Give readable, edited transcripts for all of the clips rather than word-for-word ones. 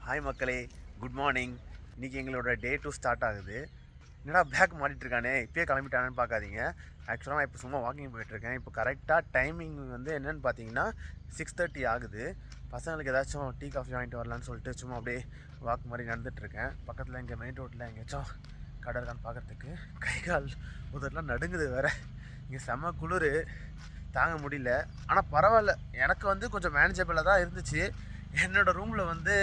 Hi மக்களே, good morning. இன்றைக்கி எங்களோட டே 2 ஸ்டார்ட் ஆகுது. என்னடா பேக் மாட்டிகிட்ருக்கானே, இப்போயே கிளம்பிட்டானேன்னு பார்க்காதீங்க. ஆக்சுவலாக நான் இப்போ சும்மா வாக்கிங் போயிட்டுருக்கேன். இப்போ கரெக்டாக டைமிங் வந்து என்னென்னு பார்த்தீங்கன்னா 6:30 ஆகுது. பசங்களுக்கு ஏதாச்சும் டீ காஃபி வாங்கிட்டு வரலான்னு சொல்லிட்டு சும்மா அப்படியே வாக் மாதிரி நடந்துகிட்ருக்கேன். பக்கத்தில் இங்கே மெயின் ரோட்டில் எங்கேயாச்சும் கடை இருக்கான்னு பார்க்குறதுக்கு கை கால் உதறலாம் நடுங்குது வேறு. இங்கே செம்ம குளிர் தாங்க முடியல. ஆனால் பரவாயில்ல, எனக்கு வந்து கொஞ்சம் மேனேஜபிளாக தான் இருந்துச்சு. என்னோடய ரூமில் வந்து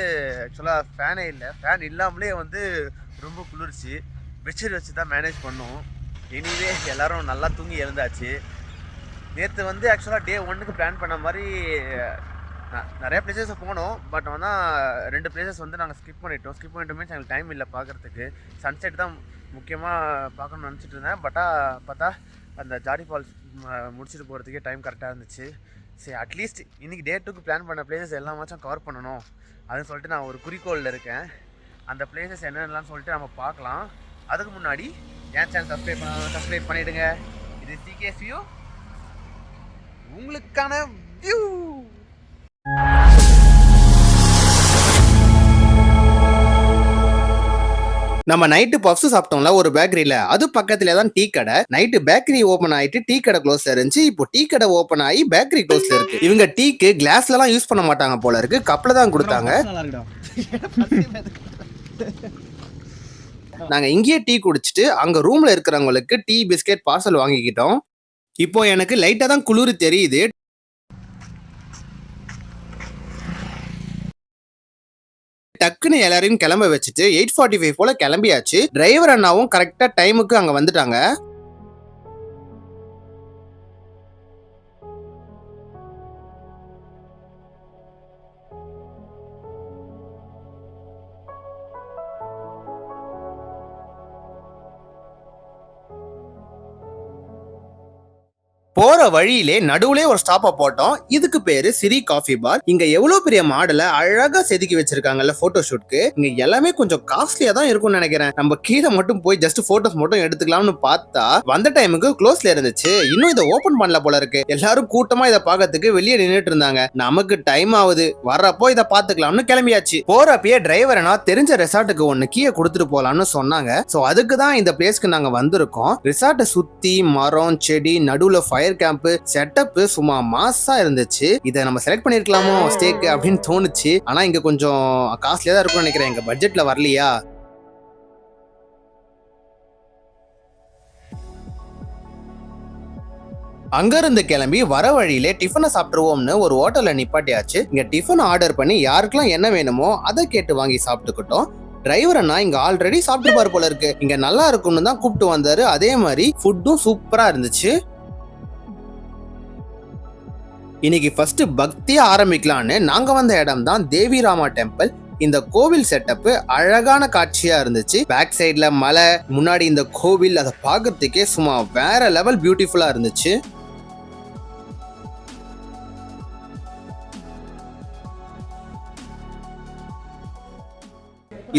ஆக்சுவலாக ஃபேனே இல்லை. ஃபேன் இல்லாமலே வந்து ரொம்ப குளிர்ச்சி. பெட்ஷீட் வச்சு தான் மேனேஜ் பண்ணோம். எனிவே எல்லோரும் நல்லா தூங்கி எழுந்தாச்சு. நேற்று வந்து ஆக்சுவலாக டே 1க்கு பிளான் பண்ண மாதிரி நிறையா பிளேசஸ் போனோம். பட் ஆனால் 2 பிளேசஸ் வந்து நாங்கள் ஸ்கிப் பண்ணிட்டோம் மீன்ஸ் எங்களுக்கு டைம் இல்லை பார்க்குறதுக்கு. சன்செட் தான் முக்கியமாக பார்க்கணும்னு நினச்சிட்டு இருந்தேன். பார்த்தா அந்த ஜாடி ஃபால்ஸ் முடிச்சுட்டு போகிறதுக்கே டைம் கரெக்டாக இருந்துச்சு. சரி, அட்லீஸ்ட் இன்றைக்கி டே 2க்கு பிளான் பண்ண பிளேசஸ் எல்லாமாச்சும் கவர் பண்ணணும் அதுன்னு சொல்லிட்டு நான் ஒரு குறிக்கோளில் இருக்கேன். அந்த பிளேசஸ் என்னென்னலாம் சொல்லிட்டு நம்ம பார்க்கலாம். அதுக்கு முன்னாடி என் சேனல் சப்ஸ்கிரைப் பண்ணிவிடுங்க. இது சிகேஎஸ் வியூ, உங்களுக்கான வியூ. நம்ம நைட்டு பப்ஸ் சாப்பிட்டோம்ல ஒரு பேக்கரியில, அது பக்கத்துல தான் டீ கடை. நைட்டு பேக்கரி ஓபன் ஆயிட்டு டீ கடை க்ளோஸ்ல இருந்துச்சு. இப்போ டீ கடை ஓபன் ஆகி பேக்கரி க்ளோஸ்ல இருக்கு. இவங்க டீக்கு கிளாஸ்ல எல்லாம் யூஸ் பண்ண மாட்டாங்க போல இருக்கு, கப்ல தான் கொடுத்தாங்க. நாங்க இங்கேயே டீ குடிச்சிட்டு அங்க ரூம்ல இருக்கிறவங்களுக்கு டீ பிஸ்கெட் பார்சல் வாங்கிக்கிட்டோம். இப்போ எனக்கு லைட்டா தான் குளிர் தெரியுது. டக்குன்னு எல்லாரையும் கிளம்ப வச்சுட்டு 8:45 போல கிளம்பியாச்சு. டிரைவர் அண்ணாவும் கரெக்டா டைமுக்கு அங்க வந்துட்டாங்க. போற வழியிலே நடுவுலே ஒரு ஸ்டாப்பை போட்டோம். இதுக்கு பேரு சிரி காஃபி பார். இங்க எவ்வளவு பெரிய மாடலை அழகா செதுக்கி வச்சிருக்காங்கல்ல போட்டோ ஷூட்க்கு. இங்க எல்லாமே கொஞ்சம் காஸ்ட்லியா தான் இருக்கும்னு நினைக்கிறேன். நம்ம கீழே மட்டும் போய் ஜஸ்ட் போட்டோஸ் மட்டும் எடுத்துக்கலாம்னு பார்த்தா வந்த டைமுக்கு க்ளோஸ்ல இருந்துச்சு. இன்னும் இதை ஓபன் பண்ணல போல இருக்கு. எல்லாரும் கூட்டமா இதை பார்க்கறதுக்கு வெளியே நின்றுட்டு இருந்தாங்க. நமக்கு டைம் ஆகுது, வர்றப்போ இதை பாத்துக்கலாம்னு கிளம்பியாச்சு. போறப்பயே டிரைவர்னா தெரிஞ்ச ரெசார்ட்டுக்கு ஒன்னு கீழே கொடுத்துட்டு போலாம்னு சொன்னாங்க. சோ அதுக்கு தான் இந்த பிளேஸ்க்கு நாங்க வந்திருக்கோம். ரெசார்ட்டை சுத்தி மரம் செடி நடுவுல ஃபயர் கேம்ப் செட்டப் சும்மா மாசா இருந்துச்சு. இதை நம்ம செலக்ட் பண்ணிருக்கலாமோ ஸ்டேக்கு அப்படின்னு தோணுச்சு. ஆனா இங்க கொஞ்சம் காஸ்ட்லியா தான் இருக்கும்னு நினைக்கிறேன். எங்க பட்ஜெட்ல வரலையா. அங்க இருந்து கிளம்பி வர வழியிலே டிஃபனை சாப்பிட்டுருவோம்னு ஒரு ஹோட்டல்ல நிப்பாட்டியாச்சு. இங்க டிஃபன் ஆர்டர் பண்ணி யாருக்கெல்லாம் என்ன வேணுமோ அதை கேட்டு வாங்கி சாப்பிட்டுக்கிட்டோம். டிரைவர் அண்ணா இங்க ஆல்ரெடி சாப்பிட்டு பாரு போல இருக்கு. இங்க நல்லா இருக்கும்னு தான் கூப்பிட்டு வந்தாரு. அதே மாதிரி ஃபுட்டும் சூப்பரா இருந்துச்சு. இன்னைக்கு ஃபர்ஸ்ட் பக்தியா ஆரம்பிக்கலான்னு நாங்க வந்த இடம் தான் தேவி ராமா டெம்பிள். இந்த கோவில் செட்டப் அழகான காட்சியா இருந்துச்சு. பேக் சைட்ல மலை, முன்னாடி இந்த கோவில், அதை பார்க்கறதுக்கே சும்மா வேற லெவல் பியூட்டிஃபுல்லா இருந்துச்சு.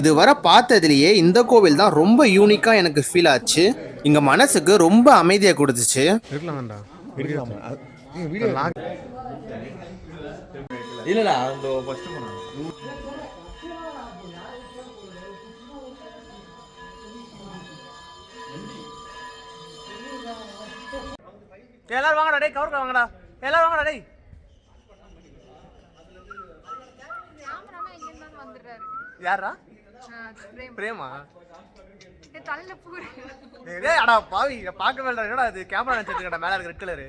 இதுவரை பார்த்ததுலயே இந்த கோவில் தான் ரொம்ப யூனிக்கா எனக்கு ஃபீல் ஆச்சு. இங்க மனசுக்கு ரொம்ப அமைதியை கொடுத்துச்சு. இல்லடா அந்த ஃபர்ஸ்ட் போனா எல்லாரும் வாங்கடா டேய், கவர்க்க வாங்கடா எல்லாரும் வாங்கடா டேய். யாரா? பிரேமா? டேய் அடா பாவி, பார்க்க வேண்டாம். என்னடா இது கேமரா நினைச்சிட்டு மேல இருக்க ரெட் கலர்.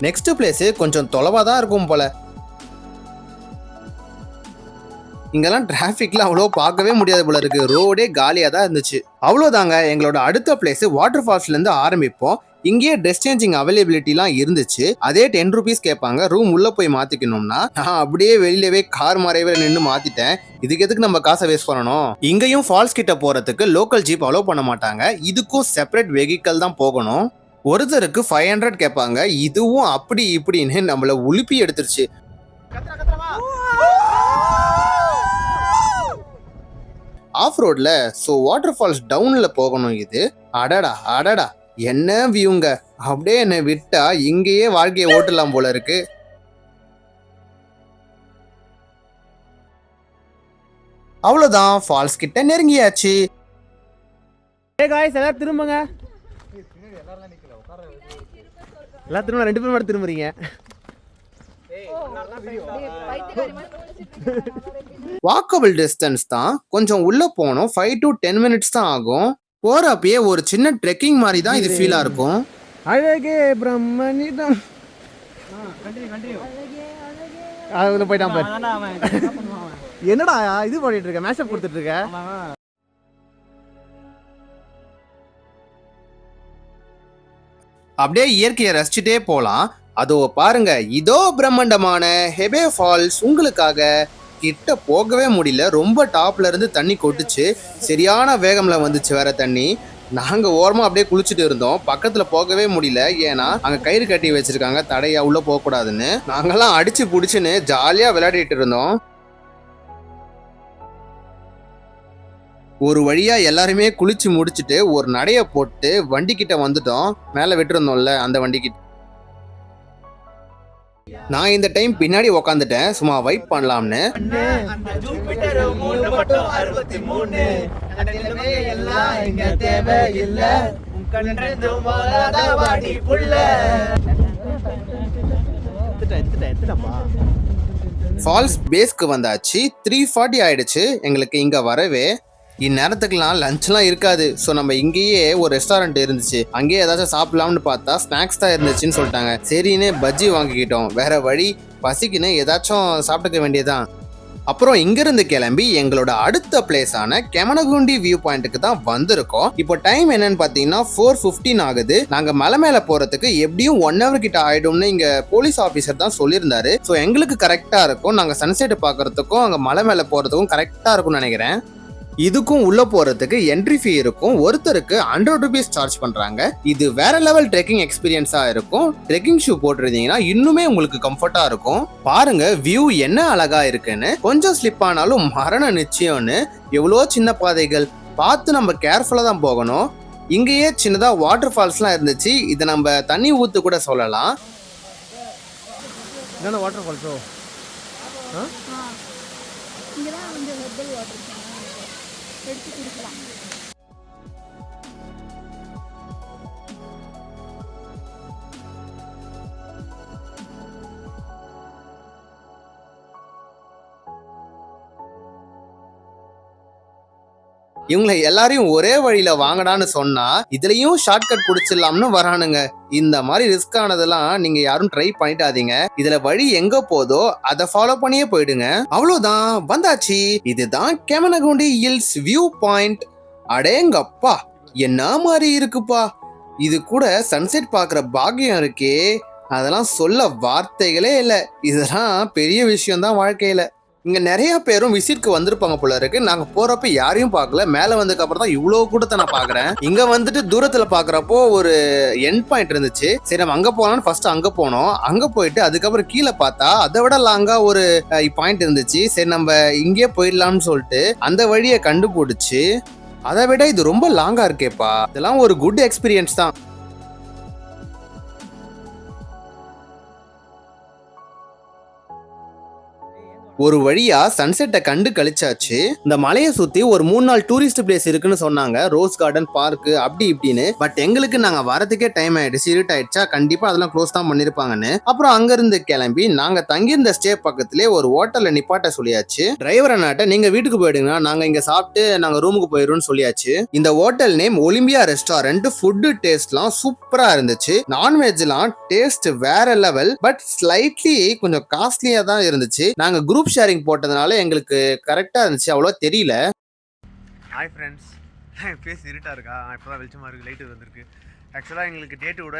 நெக்ஸ்ட் பிளேஸ் கொஞ்சம் தொலைவா தான் இருக்கும் போல. இங்கெல்லாம் டிராபிக்ல அவ்வளோ பார்க்கவே முடியாது போல இருக்கு. ரோடே காலியா தான் இருந்துச்சு. அவ்வளோதாங்க. எங்களோட அடுத்த பிளேஸ் வாட்டர் ஃபால்ஸ்ல இருந்து ஆரம்பிப்போம். இங்கேயே ட்ரெஸ் சேஞ்சிங் அவைலபிலிட்டிலாம் இருந்துச்சு. அதே 10 rupees கேட்பாங்க. ரூம் உள்ள போய் மாத்திக்கணும்னா நான் அப்படியே வெளியிலவே கார் மறைவில் நின்று மாத்திட்டேன். இதுக்கு எதுக்கு நம்ம காசை வேஸ்ட் பண்ணணும். இங்கேயும் ஃபால்ஸ் கிட்ட போறதுக்கு லோக்கல் ஜீப் அலோவ் பண்ண மாட்டாங்க. இதுக்கும் செப்பரேட் வெஹிக்கல் தான் போகணும். ஒருத்தருக்கு 500 கேட்பாங்க. இதுவும் அப்படி இப்படின்னு நம்மள உலுப்பி எடுத்துருச்சு. ஆஃப் ரோட்ல, ஸோ வாட்டர் ஃபால்ஸ் டவுன்ல போகணும் இது. அடடா அடடா, என்ன வியூங்க! அப்படியே என்னை விட்டா இங்கேயே வாழ்க்கையை ஓட்டலாம் போல இருக்கு. அவ்வளோதான், ஃபால்ஸ் கிட்ட நெருங்கியாச்சு. எல்லாரும் திரும்புங்க. எல்லாம் திரும்ப 2 பேரும் மட்டும் திரும்புறீங்க. வாக்கபிள் டிஸ்டன்ஸ் தான், கொஞ்சம் உள்ள போனோம். 5 to 10 minutes தான் ஆகும். போறப்பயே ஒரு சின்ன ட்ரெக்கிங் மாதிரி தான் இது ஃபீலா இருக்கும். அழகே பிரம்மனிடம் அதுல போயிட்டான் பாரு. என்னடா இது பண்ணிட்டு இருக்க, மேஷப் கொடுத்துட்டு இருக்க? அப்படியே இயற்கையை ரசிச்சுட்டே போலாம். அதோ பாருங்க, இதோ பிரம்மாண்டமான ஹெபே ஃபால்ஸ் உங்களுக்காக. கிட்ட போகவே முடியல, ரொம்ப டாப்ல இருந்து தண்ணி கொட்டுச்சு. சரியான வேகம்ல வந்துச்சு வேற தண்ணி. நாங்க ஓரமா அப்படியே குளிச்சுட்டு இருந்தோம். பக்கத்துல போகவே முடியல, ஏன்னா அங்க கயிறு கட்டி வச்சிருக்காங்க, தடையா உள்ள போக கூடாதுன்னு. நாங்கெல்லாம் அடிச்சு புடிச்சுன்னு ஜாலியா விளையாடிட்டு இருந்தோம். ஒரு வழியா எல்லாருமே குளிச்சு முடிச்சுட்டு ஒரு நடைய போட்டு வண்டி கிட்ட வந்துட்டோம். மேல விட்டுருந்தோம்ல அந்த வண்டி கிட்ட. நான் இந்த டைம் பின்னாடி உக்காந்துட்டேன், சும்மா வைப் பண்ணலாம்னு. ஃபால்ஸ் பேஸ்க்கு வந்தாச்சு. 3:40 ஆயிடுச்சு எங்களுக்கு இங்க வரவே. இந்நேரத்துக்குலாம் லஞ்ச்லாம் இருக்காது. ஸோ நம்ம இங்கேயே ஒரு ரெஸ்டாரண்ட் இருந்துச்சு, அங்கேயே ஏதாச்சும் சாப்பிடலாம்னு பார்த்தா ஸ்நாக்ஸ் தான் இருந்துச்சுன்னு சொல்லிட்டாங்க. சரின்னு பஜ்ஜி வாங்கிக்கிட்டோம். வேற வழி, பசிக்குன்னு ஏதாச்சும் சாப்பிட்டுக்க வேண்டியதான். அப்புறம் இங்கிருந்து கிளம்பி எங்களோட அடுத்த பிளேஸான கெமனகுண்டி வியூ பாயிண்ட்டுக்கு தான் வந்திருக்கோம். இப்போ டைம் என்னன்னு பார்த்தீங்கன்னா 4:15 ஆகுது. நாங்க மலை மேல போறதுக்கு எப்படியும் 1 hour கிட்ட ஆயிடும்னு இங்க போலீஸ் ஆஃபீஸர் தான் சொல்லியிருந்தாரு. ஸோ எங்களுக்கு கரெக்டா இருக்கும், நாங்க சன்செட் பார்க்கறதுக்கும் அங்க மலை மேல போறதுக்கும் கரெக்டா இருக்கும்னு நினைக்கிறேன். இதுக்கும் உள்ள போறதுக்கு என்ட்ரி ஃபீ இருக்கும். ஒருத்தருக்கு 100 rupees சார்ஜ் பண்றாங்க. இது வேற லெவல் ட்ரெக்கிங் எக்ஸ்பீரியன்ஸா இருக்கும். ட்ரெக்கிங் ஷூ போட்டிருந்தீங்கன்னா இன்னுமே உங்களுக்கு கம்ஃபர்ட்டா இருக்கும். பாருங்க வியூ என்ன அழகா இருக்குன்னு. கொஞ்சம் ஸ்லிப் ஆனாலும் மரண நிச்சயம்னு. எவ்வளோ சின்ன பாதைகள், பார்த்து நம்ம கேர்ஃபுல்லா தான் போகணும். இங்கேயே சின்னதா வாட்டர் ஃபால்ஸ்லாம் இருந்துச்சு. இதை நம்ம தண்ணி ஊத்து கூட சொல்லலாம். வாட்டர் ஃபால்ஸோ எடுத்து குடிக்கலாம். இவங்களை எல்லாரையும் ஒரே வழியில வாங்கடான்னு சொன்னா இதுலயும் ஷார்ட்கட் குடிச்சிடலாம்னு வரானுங்க. இந்த மாதிரி ரிஸ்க் ஆனதெல்லாம் நீங்க யாரும் ட்ரை பண்ணிட்டாதீங்க. இதுல வழி எங்க போதோ அதை ஃபாலோ பண்ணியே போயிடுங்க. அவ்வளவுதான், வந்தாச்சு. இதுதான் கெமனகுண்டி ஹில்ஸ் வியூ பாயிண்ட். அடேங்கப்பா, என்ன மாதிரி இருக்குப்பா. இது கூட சன்செட் பாக்குற பாக்கியம் இருக்கே, அதெல்லாம் சொல்ல வார்த்தைகளே இல்லை. இதெல்லாம் பெரிய விஷயம் தான் வாழ்க்கையில. இங்க நிறைய பேரும் விசிட்க்கு வந்திருப்பாங்க போல இருக்கு. நாங்க போறப்ப யாரையும் பார்க்கல. மேல வந்ததுக்கு அப்புறம் தான் இவ்வளவு கூட்டத்தை நான் பாக்குறேன். இங்க வந்துட்டு தூரத்துல பாக்குறப்போ ஒரு எண்ட் பாயிண்ட் இருந்துச்சு. சரி நம்ம அங்க போனாலும் ஃபர்ஸ்ட் அங்க போனோம். அங்க போயிட்டு அதுக்கப்புறம் கீழே பார்த்தா அதை விட லாங்கா ஒரு பாயிண்ட் இருந்துச்சு. சரி நம்ம இங்கே போயிடலாம்னு சொல்லிட்டு அந்த வழியை கண்டுபிடிச்சு, அதை விட இது ரொம்ப லாங்கா இருக்கேப்பா. இதெல்லாம் ஒரு குட் எக்ஸ்பீரியன்ஸ் தான். ஒரு வழியா சன்செட்டை கண்டு கழிச்சாச்சு. இந்த மலையை சுத்தி ஒரு 3 நாள் டூரிஸ்ட் பிளேஸ் இருக்குன்னு சொன்னாங்க, ரோஸ் கார்டன், பார்க் அப்படி இப்படின்னு. பட் எங்களுக்கு நாங்க வரதுக்கே டைம் ஆயிடுச்சு, இருட் ஆயிடுச்சா, கண்டிப்பா அதெல்லாம் க்ளோஸ் தான் பண்ணிருப்பாங்கன்னு. அப்புறம் அங்க இருந்து கிளம்பி நாங்க தங்கியிருந்த ஸ்டே பக்கத்திலே ஒரு ஹோட்டல்ல நிப்பாட்ட சொல்லியாச்சு. டிரைவர் அண்ணாட்ட நீங்க வீட்டுக்கு போயிடுங்க, நாங்க இங்க சாப்பிட்டு நாங்க ரூமுக்கு போயிடுவோம்னு சொல்லியாச்சு. இந்த hotel name Olympia restaurant. Food டேஸ்ட்லாம் சூப்பரா இருந்துச்சு. நான்வெஜ்லாம் டேஸ்ட் வேற லெவல். பட் ஸ்லைட்லி கொஞ்சம் காஸ்ட்லியா தான் இருந்துச்சு. நாங்க குரூப் ஷேரிங் போட்டதுனால எங்களுக்கு கரெக்டா இருந்துச்சு, அவ்வளோ தெரியல. ஹாய் ஃப்ரெண்ட்ஸ், ஃபேஸ் இருட்டா இருக்கா? இப்போதான் வெளிச்சமாக இருக்குது, லைட்டு வந்திருக்கு. ஆக்சுவலாக எங்களுக்கு டேட்டு விட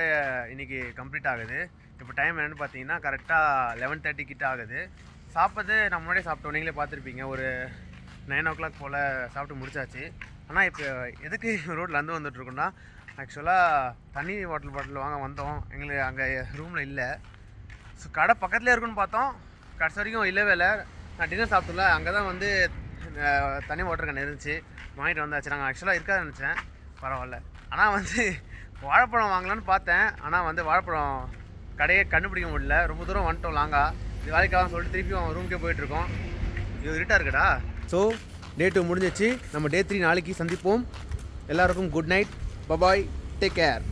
இன்றைக்கி கம்ப்ளீட் ஆகுது. இப்போ டைம் என்னென்னு பார்த்தீங்கன்னா கரெக்டாக 11:30 கிட்ட ஆகுது. சாப்பிட்றது நம்ம முன்னாடியே சாப்பிட்டோம், நீங்களே பார்த்துருப்பீங்க. ஒரு 9 o'clock போல் சாப்பிட்டு முடிச்சாச்சு. ஆனால் இப்போ எதுக்கு ரோட்டில் வந்துட்டுருக்கோன்னா, ஆக்சுவலாக தண்ணி பாட்டில் வாங்க வந்தோம். எங்களுக்கு அங்கே ரூமில் இல்லை. ஸோ கடை பக்கத்துலேயே இருக்குன்னு பார்த்தோம், கடைசி வரைக்கும் இல்லவே இல்லை. நான் டின்னர் சாப்பிட்டல, அங்கே தான் வந்து தண்ணி வாட்டர் கேன் இருந்துச்சு, வாங்கிட்டு வந்தாச்சு. நாங்கள் ஆக்சுவலாக இருக்காதுன்னு நினச்சேன், பரவாயில்ல. ஆனால் வந்து வாழைப்பழம் வாங்கலான்னு பார்த்தேன், ஆனால் வந்து வாழைப்பழம் கடையை கண்டுபிடிக்க முடியல. ரொம்ப தூரம் வந்துட்டோம் லாங்காக. இது வேலைக்காக சொல்லிட்டு திருப்பியும் ரூமுக்கே போயிட்டுருக்கோம். இது இருட்டாக இருக்குடா. ஸோ டே 2 முடிஞ்சிச்சு. நம்ம டே 3 நாளைக்கு சந்திப்போம். எல்லாருக்கும் good night, bye bye, take care.